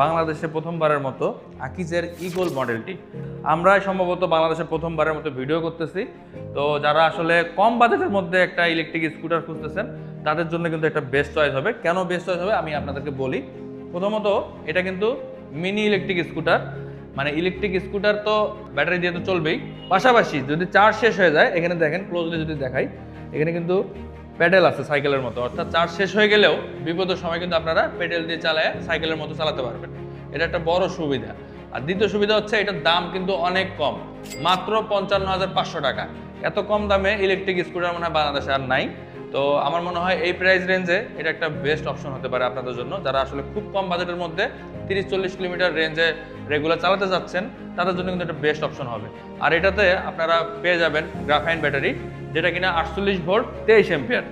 বাংলাদেশে প্রথমবারের মতো আকিজের ইগল মডেলটি আমরাই সম্ভবত বাংলাদেশে প্রথমবারের মতো ভিডিও করতেছি। তো যারা আসলে কম বাজেটের মধ্যে একটা ইলেকট্রিক স্কুটার খুঁজতেছেন তাদের জন্য কিন্তু একটা বেস্ট চয়েস হবে। কেন বেস্ট চয়েস হবে আমি আপনাদেরকে বলি। প্রথমত এটা কিন্তু মিনি ইলেকট্রিক স্কুটার, মানে ইলেকট্রিক স্কুটার তো ব্যাটারি দিয়ে তো চলবেই, পাশাপাশি যদি চার্জ শেষ হয়ে যায়, এখানে দেখেন ক্লোজলি যদি দেখাই, এখানে কিন্তু প্যাডেল আছে সাইকেলের মতো, অর্থাৎ চার্জ শেষ হয়ে গেলেও বিপদের সময় কিন্তু আপনারা প্যাডেল দিয়ে চালায় সাইকেলের মতো চালাতে পারবেন। এটা একটা বড় সুবিধা। আর দ্বিতীয় সুবিধা হচ্ছে এটার দাম কিন্তু অনেক কম, মাত্র 55,500 টাকা। এত কম দামে ইলেকট্রিক স্কুটার মনে হয় বাংলাদেশে আর নাই। তো আমার মনে হয় এই প্রাইস রেঞ্জে এটা একটা বেস্ট অপশন হতে পারে আপনাদের জন্য, যারা আসলে খুব কম বাজেটের মধ্যে 30-40 কিলোমিটার রেঞ্জে রেগুলার চালাতে যাচ্ছেন তাদের জন্য কিন্তু একটা বেস্ট অপশন হবে। আর এটাতে আপনারা পেয়ে যাবেন গ্রাফাইন ব্যাটারি, যেটা কিনা 48 ভোল্ট 23 এম্পিয়ার।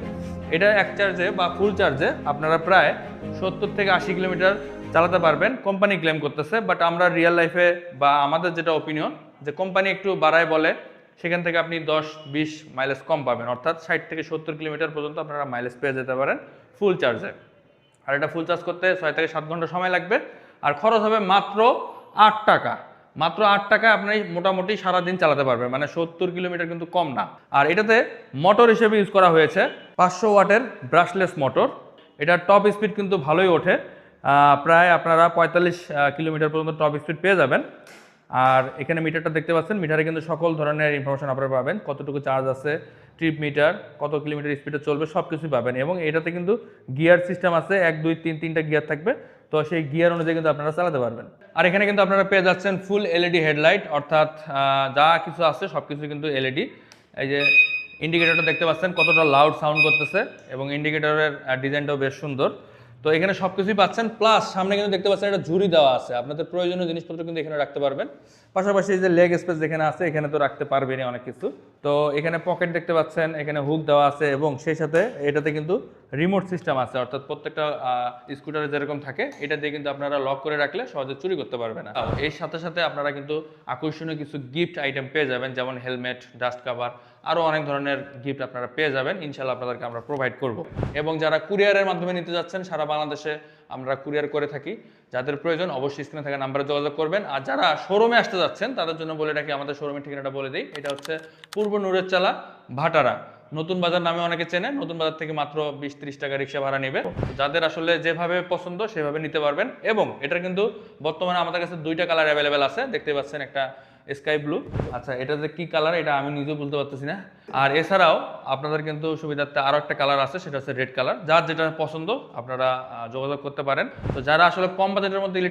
এটা এক চার্জে বা ফুল চার্জে আপনারা প্রায় 70 থেকে 80 কিলোমিটার চালাতে পারবেন। কোম্পানি ক্লেম করতেছে, বাট আমরা রিয়েল লাইফে বা আমাদের যেটা ওপিনিয়ন, যে কোম্পানি একটু বাড়ায় বলে সেখান থেকে আপনি 10-20 মাইলেজ কম পাবেন, অর্থাৎ 60 থেকে 70 কিলোমিটার পর্যন্ত আপনারা মাইলেজ পেয়ে যেতে পারেন ফুল চার্জে। আর এটা ফুল চার্জ করতে 6 থেকে 7 ঘন্টা সময় লাগবে। আর খরচ হবে মাত্র 8 টাকা। মাত্র 8 টাকায় আপনি মোটামুটি সারাদিন চালাতে পারবেন, মানে 70 কিলোমিটার কিন্তু কম না। আর এটাতে মোটর হিসেবে ইউজ করা হয়েছে 500 ওয়াটের ব্রাশলেস মোটর। এটার টপ স্পিড কিন্তু ভালোই ওঠে, প্রায় আপনারা 45 কিলোমিটার পর্যন্ত টপ স্পিড পেয়ে যাবেন। আর এখানে মিটারটা দেখতে পাচ্ছেন, মিটারে কিন্তু সকল ধরনের ইনফরমেশন আপনারা পাবেন, কতটুকু চার্জ আছে, ট্রিপ মিটার, কত কিলোমিটার স্পিডে চলবে, সব কিছুই পাবেন। এবং এটাতে কিন্তু গিয়ার সিস্টেম আছে, 1 2 3 3টা গিয়ার থাকবে, তো সেই গিয়ার অনুযায়ী কিন্তু আপনারা চালাতে পারবেন। আর এখানে কিন্তু আপনারা পেয়ে যাচ্ছেন ফুল এলইডি হেডলাইট, অর্থাৎ যা কিছু আছে সব কিছু কিন্তু এলইডি। এই যে ইন্ডিকেটরটা দেখতে পাচ্ছেন কতটা লাউড সাউন্ড করতেছে, এবং ইন্ডিকেটরের ডিজাইনটাও বেশ সুন্দর। তো এখানে সব কিছুই পাচ্ছেন, প্লাস সামনে কিন্তু দেখতে পাচ্ছেন একটা ঝুড়ি দেওয়া আছে, আপনাদের প্রয়োজনীয় জিনিসপত্র কিন্তু এখানে রাখতে পারবেন। পাশাপাশি এই যে লেগ স্পেস যেখানে আছে এখানে তো রাখতে পারবেনই অনেক কিছু। তো এখানে পকেট দেখতে পাচ্ছেন, এখানে হুক দেওয়া আছে, এবং সেই সাথে এটাতে কিন্তু রিমোট সিস্টেম আছে, অর্থাৎ প্রত্যেকটা স্কুটারে যেরকম থাকে এটা দিয়ে কিন্তু আপনারা লক করে রাখলে সহজে চুরি করতে পারবে না। এর সাথে সাথে আপনারা কিন্তু আকর্ষণীয় কিছু গিফট আইটেম পেয়ে যাবেন, যেমন হেলমেট, ডাস্ট কাভার, আরও অনেক ধরনের গিফট আপনারা পেয়ে যাবেন। ইনশাল্লাহ আপনাদেরকে আমরা প্রোভাইড করব। এবং যারা কুরিয়ারের মাধ্যমে নিতে যাচ্ছেন, সারা বাংলাদেশে আমরা কুরিয়ার করে থাকি। যাদের প্রয়োজন অবশ্যই স্ক্রিনে থাকা নাম্বারে যোগাযোগ করবেন। আর যারা শোরুমে আসতে যাচ্ছেন তাদের জন্য বলে রাখি, আমাদের শোরুমের ঠিকানাটা বলে দিই। এটা হচ্ছে পূর্ব নুরেরচালা, ভাটারা, নতুন বাজার নামে অনেকে চেনে। নতুন বাজার থেকে মাত্র 20-30 টাকা রিক্সা ভাড়া নেবে। যাদের আসলে যেভাবে পছন্দ সেভাবে নিতে পারবেন। এবং এটার কিন্তু বর্তমানে আমাদের কাছে 2টা কালার অ্যাভেলেবেল আছে, দেখতে পাচ্ছেন, একটা স্কাই ব্লু। আচ্ছা, এটা যে কি কালার এটা আমি নিজেও বলতে পারতেছি না। আর এছাড়াও আপনাদের কিন্তু সুবিধার্থে আরও একটা কালার আছে, সেটা হচ্ছে রেড কালার। যার যেটা পছন্দ আপনারা যোগাযোগ করতে পারেন। তো যারা আসলে কম বাজেটের মধ্যে